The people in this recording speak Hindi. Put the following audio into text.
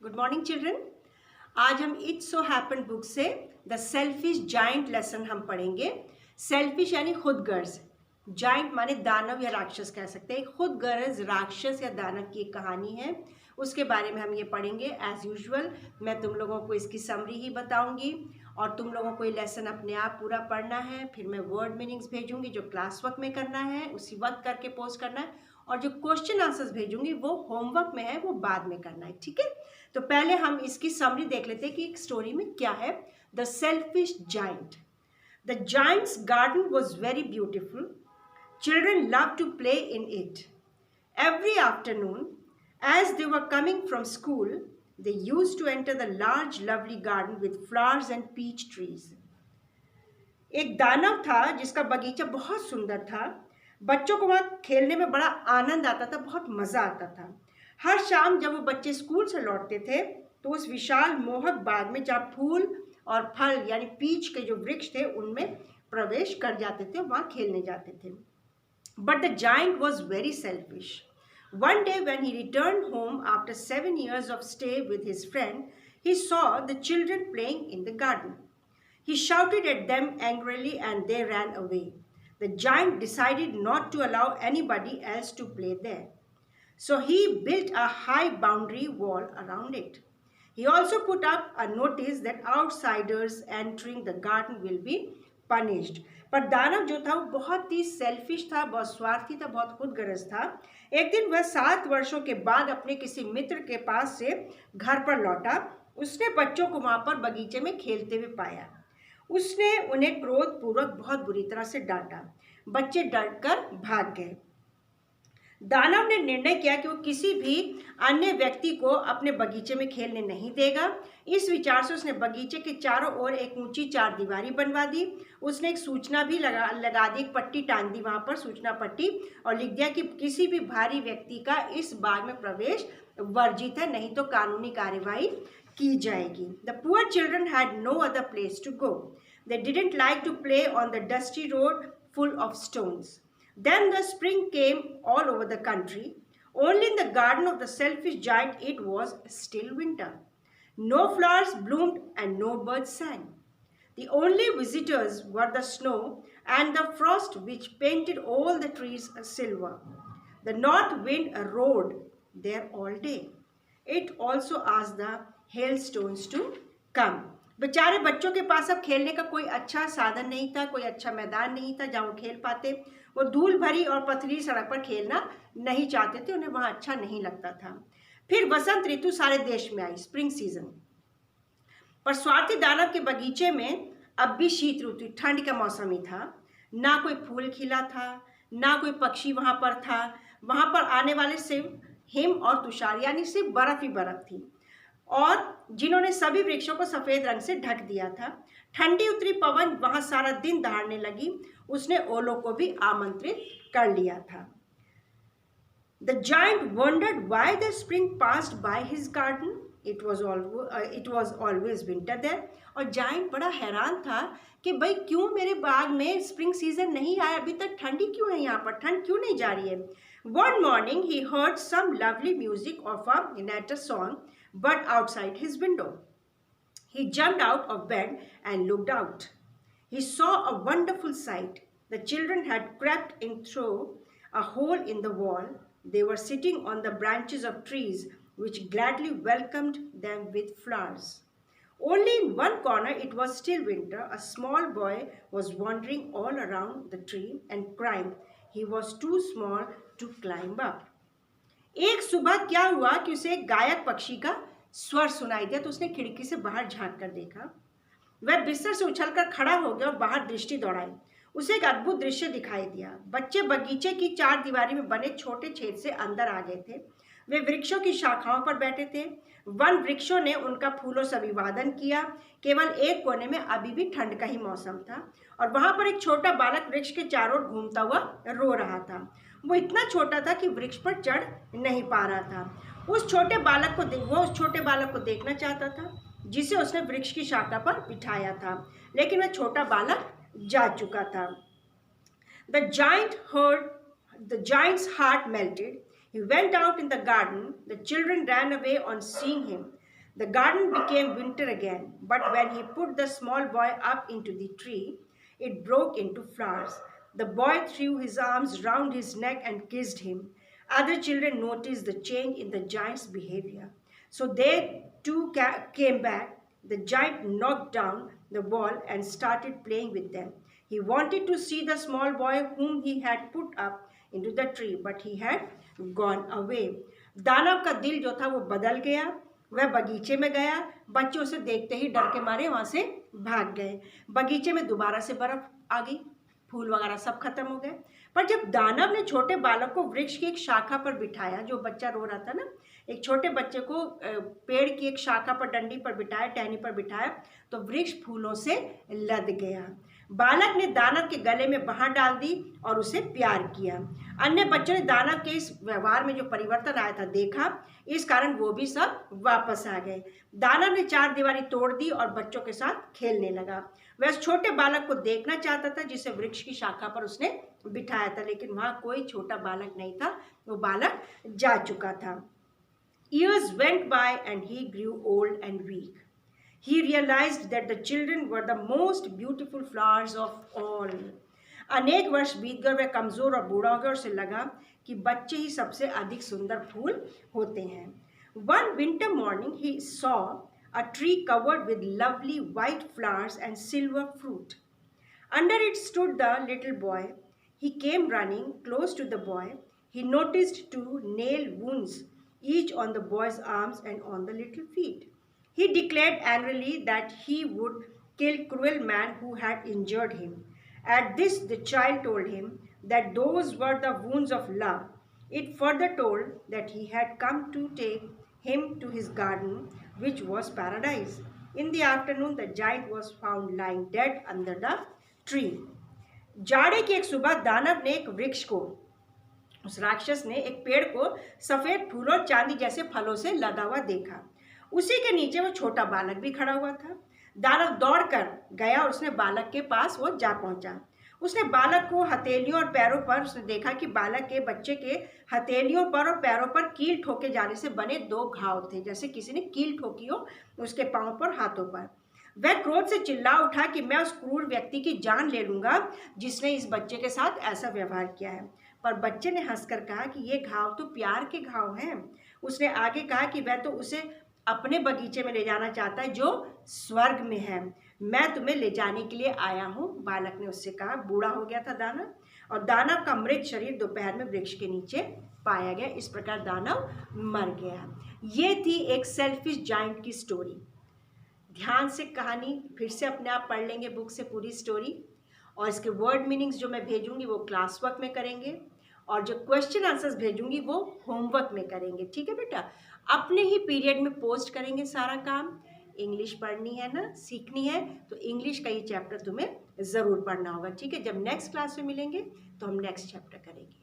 Good morning children. आज हम इट्स सो हैपन बुक से द सेल्फिश जाइंट लेसन हम पढ़ेंगे। सेल्फिश यानी खुदगर्ज, जाइंट माने दानव या राक्षस कह सकते हैं। खुदगर्ज राक्षस या दानव की एक कहानी है, उसके बारे में हम ये पढ़ेंगे। एज यूजुअल मैं तुम लोगों को इसकी समरी ही बताऊंगी और तुम लोगों को ये लेसन अपने आप पूरा पढ़ना है। फिर मैं वर्ड मीनिंग्स भेजूंगी जो क्लास वर्क में करना है, उसी वक्त करके पोस्ट करना है, और जो क्वेश्चन आंसर्स भेजूंगी वो होमवर्क में है, वो बाद में करना है। ठीक है, तो पहले हम इसकी समरी देख लेते हैं कि एक स्टोरी में क्या है। The selfish giant. The giant's garden was very beautiful. Children love to play in it. Every afternoon as they were coming from school, they used to enter the large lovely garden with flowers and peach trees. एक दानव था जिसका बगीचा बहुत सुंदर था। बच्चों को वहाँ खेलने में बड़ा आनंद आता था, बहुत मज़ा आता था। हर शाम जब वो बच्चे स्कूल से लौटते थे तो उस विशाल मोहक बाग में जहाँ फूल और फल यानी पीच के जो वृक्ष थे उनमें प्रवेश कर जाते थे, वहाँ खेलने जाते थे। But the giant was very selfish. One day when he returned home after 7 years of stay with his friend, he saw the children playing in the garden. He shouted at them angrily and they ran away. The giant decided not to allow anybody else to play there. So he built a high boundary wall around it. He also put up a notice that outsiders entering the garden will be punished. पर दानव जो था वो बहुत ही सेल्फिश था, बहुत स्वार्थी था, बहुत खुदगर्ज था। एक दिन वह 7 वर्षों के बाद अपने किसी मित्र के पास से घर पर लौटा। उसने बच्चों को वहाँ पर बगीचे में खेलते हुए पाया। उसने उन्हें क्रोधपूर्वक बहुत बुरी तरह से डांटा। बच्चे डरकर भाग गए। दानव ने निर्णय किया कि वो किसी भी अन्य व्यक्ति को अपने बगीचे में खेलने नहीं देगा। इस विचार से उसने बगीचे के चारों ओर एक ऊंची चारदीवारी बनवा दी। उसने एक सूचना भी लगा दी, एक पट्टी टांग दी वहां पर, सूचना पट्टी, और लिख दिया कि किसी भी भारी व्यक्ति का इस बाग में प्रवेश वर्जित है, नहीं तो कानूनी कार्यवाही की जाएगी। The poor children had no other place to go. They didn't like to play on the dusty road full of stones. Then the spring came all over the country. Only in the garden of the selfish giant it was still winter. No flowers bloomed and no birds sang. The only visitors were the snow and the frost which painted all the trees silver. The north wind rode there all day. It also asked the hailstones to come. बेचारे बच्चों के पास अब खेलने का कोई अच्छा साधन नहीं था, कोई अच्छा मैदान नहीं था जहाँ वो खेल पाते। वो धूल भरी और पथरीली सड़क पर खेलना नहीं चाहते थे, उन्हें वहाँ अच्छा नहीं लगता था। फिर वसंत ऋतु सारे देश में आई, स्प्रिंग सीजन। पर स्वार्थी दानव के बगीचे में अब भी शीत ऋतु, ठंड का मौसम ही था। ना कोई फूल खिला था, ना कोई पक्षी वहाँ पर था। वहाँ पर आने वाले सिर्फ हिम और तुषार यानी सिर्फ बर्फ ही बर्फ थी, और जिन्होंने सभी वृक्षों को सफेद रंग से ढक दिया था। ठंडी उत्तरी पवन वहां सारा दिन दहाड़ने लगी। उसने ओलों को भी आमंत्रित कर लिया था। The giant wondered why the spring passed by his garden. It was always winter there. और जाइंट बड़ा हैरान था कि भाई क्यों मेरे बाग में स्प्रिंग सीजन नहीं आया, अभी तक ठंडी क्यों है, यहाँ पर ठंड क्यों नहीं जा रही है। One morning he heard some lovely music of a natter song, but outside his window. He jumped out of bed and looked out. He saw a wonderful sight. The children had crept in through a hole in the wall. They were sitting on the branches of trees, which gladly welcomed them with flowers. Only in one corner it was still winter. A small boy was wandering all around the tree and crying. He was too small to climb up. एक सुबह क्या हुआ कि उसे एक गायक पक्षी का स्वर सुनाई दिया, तो उसने खिड़की से बाहर झांक कर देखा। वह बिस्तर से उछलकर खड़ा हो गया और बाहर दृष्टि दौड़ाई। उसे एक अद्भुत दृश्य दिखाई दिया। बच्चे बगीचे की चारदीवारी में बने छोटे छेद से अंदर आ गए थे। वे वृक्षों की शाखाओं पर बैठे थे। वन वृक्षों ने उनका फूलों से अभिवादन किया। केवल एक कोने में अभी भी ठंड का ही मौसम था, और वहां पर एक छोटा बालक वृक्ष के चारों ओर घूमता हुआ रो रहा था। वो इतना छोटा था कि वृक्ष पर चढ़ नहीं पा रहा था। वो उस छोटे बालक को देखना चाहता था जिसे उसने वृक्ष की शाखा पर बिठाया था, लेकिन वह छोटा बालक जा चुका था। The giant's heart melted. He went out in the garden. The children ran away on seeing him. The garden became winter again, but when he put the small boy up into the tree, it broke into flowers. The boy threw his arms round his neck and kissed him. Other children noticed the change in the giant's behavior. So they too came back. The giant knocked down the ball and started playing with them. He wanted to see the small boy whom he had put up into the tree, but he had gone away. दानव का दिल जो था वो बदल गया। वह बगीचे में गया। बच्चे उसे देखते ही डर के मारे वहाँ से भाग गए। बगीचे में दोबारा से बर्फ आ गई, फूल वगैरह सब खत्म हो गए। पर जब दानव ने छोटे बालक को वृक्ष की एक शाखा पर बिठाया, जो बच्चा रो रहा था ना, एक छोटे बच्चे को पेड़ की एक शाखा पर, डंडी पर बिठाया, टहनी पर बिठाया, तो वृक्ष फूलों से लद गया। बालक ने दानव के गले में बांह डाल दी और उसे प्यार किया। अन्य बच्चों ने दानव के इस व्यवहार में जो परिवर्तन आया था देखा, इस कारण वो भी सब वापस आ गए। दानव ने चार दीवारी तोड़ दी और बच्चों के साथ खेलने लगा। वह उस छोटे बालक को देखना चाहता था जिसे वृक्ष की शाखा पर उसने बिठाया था, लेकिन वहाँ कोई छोटा बालक नहीं था, वो बालक जा चुका था। Years went by and he grew old and weak. He realized that the children were the most beautiful flowers of all. अनेक वर्ष बीत गए, वह कमजोर और बूढ़ा हो गया और उसे लगा कि बच्चे ही सबसे अधिक सुंदर फूल होते हैं। One winter morning he saw a tree covered with lovely white flowers and silver fruit. Under it stood the little boy. He came running close to the boy. He noticed two nail wounds, each on the boy's arms and on the little feet. He declared angrily that he would kill cruel man who had injured him. At this, the child told him that those were the wounds of love. It further told that he had come to take him to his garden, which was paradise. In the afternoon, the giant was found lying dead under the tree. जाड़े की एक सुबह दानव ने एक वृक्ष को, उस राक्षस ने एक पेड़ को सफेद फूलों और चांदी जैसे फलों से लदा हुआ देखा। उसी के नीचे वो छोटा बालक भी खड़ा हुआ था। दानव दौड़कर गया और उसने बालक के पास वो जा पहुंचा। उसने बालक को हथेलियों और पैरों पर, उसने देखा कि बालक के, बच्चे के हथेलियों पर और पैरों पर कील ठोके जाने से बने दो घाव थे, जैसे किसी ने कील ठोकी हो उसके पांव पर, हाथों पर। वह क्रोध से चिल्ला उठा कि मैं उस क्रूर व्यक्ति की जान ले लूंगा जिसने इस बच्चे के साथ ऐसा व्यवहार किया है। पर बच्चे ने हंसकर कहा कि ये घाव तो प्यार के घाव हैं। उसने आगे कहा कि वह तो उसे अपने बगीचे में ले जाना चाहता है जो स्वर्ग में है। मैं तुम्हें ले जाने के लिए आया हूँ, बालक ने उससे कहा। बूढ़ा हो गया था दानव, और दानव का मृत शरीर दोपहर में वृक्ष के नीचे पाया गया। इस प्रकार दानव मर गया। ये थी एक सेल्फिश जायंट की स्टोरी। ध्यान से कहानी फिर से अपने आप पढ़ लेंगे बुक से पूरी स्टोरी, और इसके वर्ड मीनिंग्स जो मैं भेजूंगी वो क्लास वर्क में करेंगे, और जो क्वेश्चन आंसर्स भेजूंगी वो होमवर्क में करेंगे। ठीक है बेटा, अपने ही पीरियड में पोस्ट करेंगे सारा काम। इंग्लिश पढ़नी है ना, सीखनी है, तो इंग्लिश का ये चैप्टर तुम्हें ज़रूर पढ़ना होगा। ठीक है, जब नेक्स्ट क्लास में मिलेंगे तो हम नेक्स्ट चैप्टर करेंगे।